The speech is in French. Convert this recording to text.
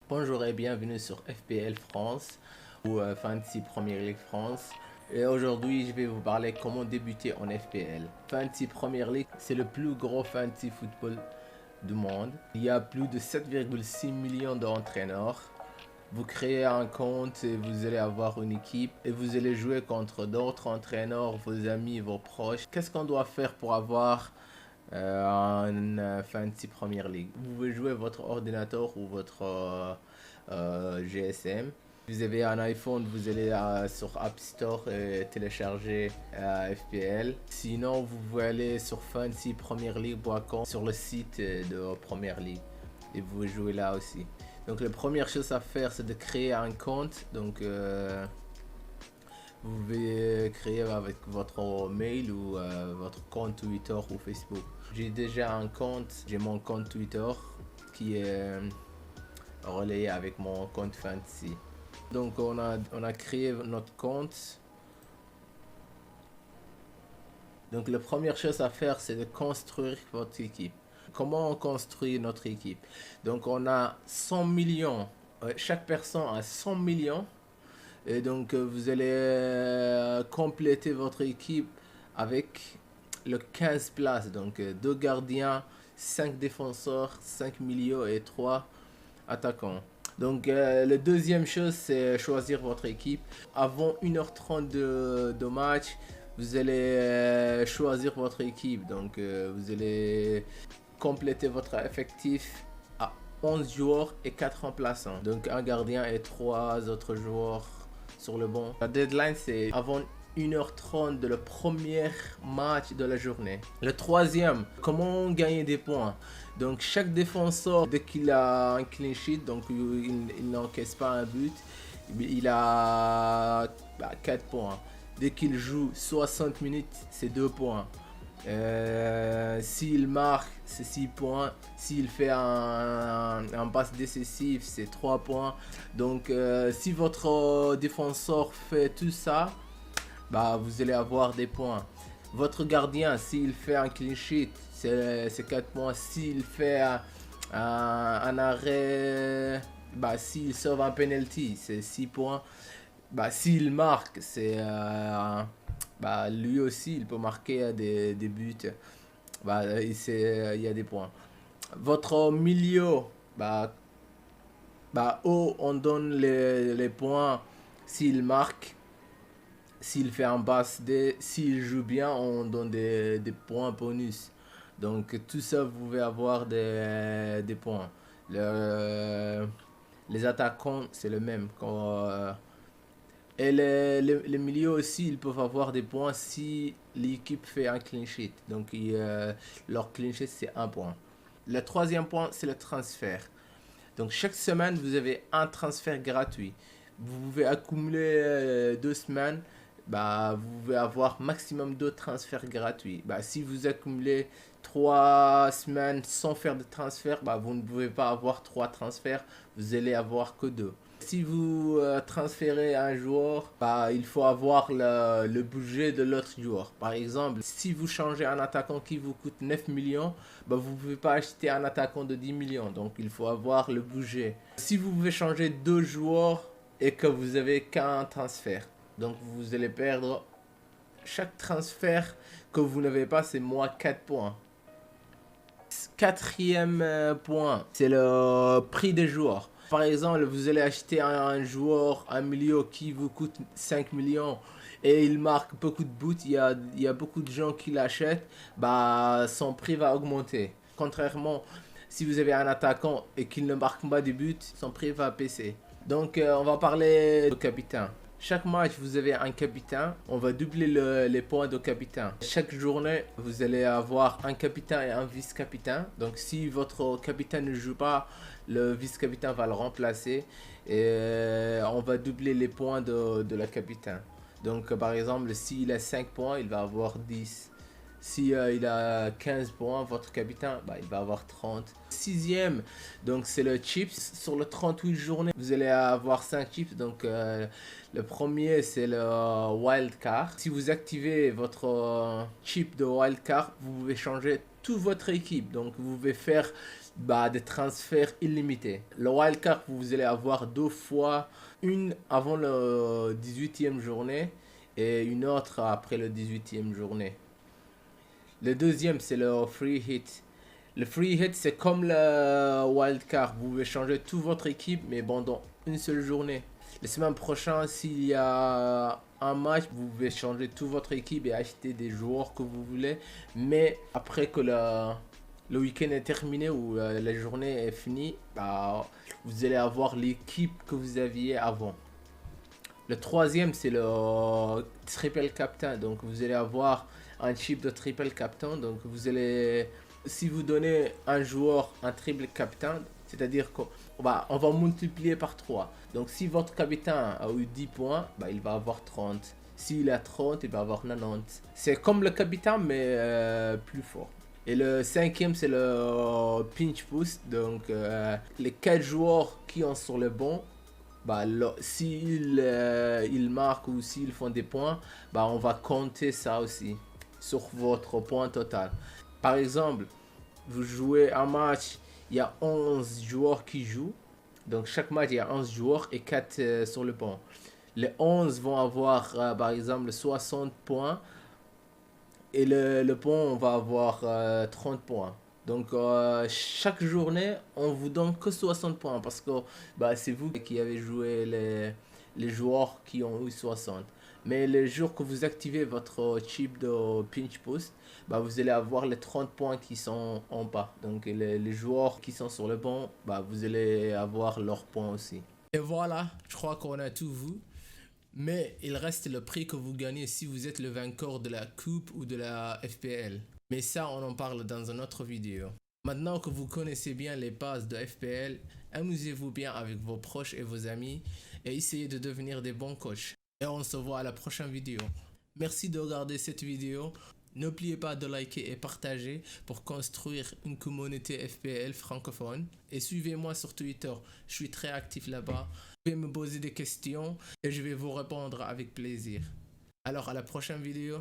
Bonjour et bienvenue sur FPL France ou Fantasy Premier League France. Et aujourd'hui, je vais vous parler comment débuter en FPL. Fantasy Premier League, c'est le plus gros fantasy football du monde. Il y a plus de 7,6 millions d'entraîneurs. Vous créez un compte et vous allez avoir une équipe et vous allez jouer contre d'autres entraîneurs, vos amis, vos proches. Qu'est-ce qu'on doit faire pour avoir en Fantasy Premier League? Vous pouvez jouer votre ordinateur ou votre GSM. Si vous avez un iPhone, vous allez sur App Store et télécharger FPL. Sinon, vous pouvez aller sur fantasypremierleague.com sur le site de Premier League et vous pouvez jouer là aussi. Donc la première chose à faire, c'est de créer un compte. Donc vous pouvez créer avec votre mail ou votre compte Twitter ou Facebook. J'ai déjà un compte, j'ai mon compte Twitter qui est relayé avec mon compte Fantasy. Donc on a créé notre compte. Donc la première chose à faire, c'est de construire votre équipe. Comment on construit notre équipe? Donc on a 100 millions. Chaque personne a 100 millions. Et donc vous allez compléter votre équipe avec le 15 places. Donc 2 gardiens, 5 défenseurs, 5 milieux et 3 attaquants. Donc la deuxième chose, c'est choisir votre équipe. Avant 1h30 de match, vous allez choisir votre équipe. Donc vous allez compléter votre effectif à 11 joueurs et 4 remplaçants. Donc un gardien et 3 autres joueurs sur le banc. La deadline, c'est avant 1h30 de le premier match de la journée. Le troisième, comment gagner des points? Donc chaque défenseur, dès qu'il a un clean sheet, donc il n'encaisse pas un but, il a 4 points. Dès qu'il joue 60 minutes, c'est 2 points. S'il marque, c'est 6 points. S'il fait un passe décisif, c'est 3 points. Donc si votre défenseur fait tout ça, vous allez avoir des points. Votre gardien, s'il fait un clean sheet, c'est 4 points. S'il fait un arrêt, s'il sauve un penalty, c'est 6 points. S'il marque, c'est lui aussi, il peut marquer des buts. Il y a des points. Votre milieu, on donne les points s'il marque, s'il fait un passe D, s'il joue bien, on donne des points bonus. Donc tout ça, vous pouvez avoir des points. Les attaquants, c'est le même. Et les milieux aussi, ils peuvent avoir des points si l'équipe fait un clean sheet. Donc leur clean sheet, c'est 1 point. Le troisième point, c'est le transfert. Donc chaque semaine, vous avez un transfert gratuit. Vous pouvez accumuler 2 semaines. Vous pouvez avoir maximum 2 transferts gratuits. Si vous accumulez 3 semaines sans faire de transfert, vous ne pouvez pas avoir 3 transferts. Vous allez avoir que 2. Si vous transférez un joueur, il faut avoir le budget de l'autre joueur. Par exemple, si vous changez un attaquant qui vous coûte 9 millions, vous ne pouvez pas acheter un attaquant de 10 millions. Donc il faut avoir le budget. Si vous pouvez changer 2 joueurs et que vous avez qu'un transfert, donc vous allez perdre chaque transfert que vous n'avez pas, c'est moins 4 points. Quatrième point, c'est le prix des joueurs. Par exemple, vous allez acheter un joueur, un milieu qui vous coûte 5 millions et il marque beaucoup de buts, il y a beaucoup de gens qui l'achètent, son prix va augmenter. Contrairement, si vous avez un attaquant et qu'il ne marque pas de buts, son prix va baisser. Donc, on va parler du capitaine. Chaque match, vous avez un capitaine. On va doubler les points de capitaine. Chaque journée, vous allez avoir un capitaine et un vice-capitaine. Donc, si votre capitaine ne joue pas, le vice-capitaine va le remplacer. Et on va doubler les points de la capitaine. Donc, par exemple, s'il a 5 points, il va avoir 10. Si il a 15 points, votre capitaine, il va avoir 30. Sixième, donc c'est le chips. Sur le 38 journées, vous allez avoir 5 chips. Donc le premier, c'est le wild card. Si vous activez votre chip de wild card, vous pouvez changer toute votre équipe. Donc vous pouvez faire des transferts illimités. Le wildcard, vous allez avoir 2 fois, une avant le 18e journée et une autre après le 18e journée. Le deuxième, c'est le free hit. Le free hit, c'est comme le wildcard. Vous pouvez changer toute votre équipe, mais pendant une seule journée. La semaine prochaine, s'il y a un match, vous pouvez changer toute votre équipe et acheter des joueurs que vous voulez. Mais après que le week-end est terminé ou la journée est finie, vous allez avoir l'équipe que vous aviez avant. Le troisième, c'est le triple captain. Donc, vous allez avoir un chip de triple captain. Donc, si vous donnez un joueur un triple captain, c'est-à-dire qu'on va multiplier par 3. Donc, si votre capitaine a eu 10 points, il va avoir 30. S'il a 30, il va avoir 90. C'est comme le capitaine, mais plus fort. Et le cinquième, c'est le pinch boost. Donc, les 4 joueurs qui ont sur le banc, s'ils ils marquent ou s'ils font des points, on va compter ça aussi sur votre point total. Par exemple, vous jouez un match, il y a 11 joueurs qui jouent. Donc chaque match, il y a 11 joueurs et 4 sur le banc. Les 11 vont avoir par exemple 60 points et le banc va avoir 30 points. Donc chaque journée, on vous donne que 60 points parce que c'est vous qui avez joué les joueurs qui ont eu 60. Mais le jour que vous activez votre chip de pinch boost, vous allez avoir les 30 points qui sont en bas. Donc les joueurs qui sont sur le banc, vous allez avoir leurs points aussi. Et voilà, je crois qu'on a tout vu. Mais il reste le prix que vous gagnez si vous êtes le vainqueur de la coupe ou de la FPL. Mais ça, on en parle dans une autre vidéo. Maintenant que vous connaissez bien les bases de FPL, amusez-vous bien avec vos proches et vos amis et essayez de devenir des bons coachs. Et on se voit à la prochaine vidéo. Merci de regarder cette vidéo. N'oubliez pas de liker et partager pour construire une communauté FPL francophone. Et suivez-moi sur Twitter, je suis très actif là-bas. Vous pouvez me poser des questions et je vais vous répondre avec plaisir. Alors à la prochaine vidéo.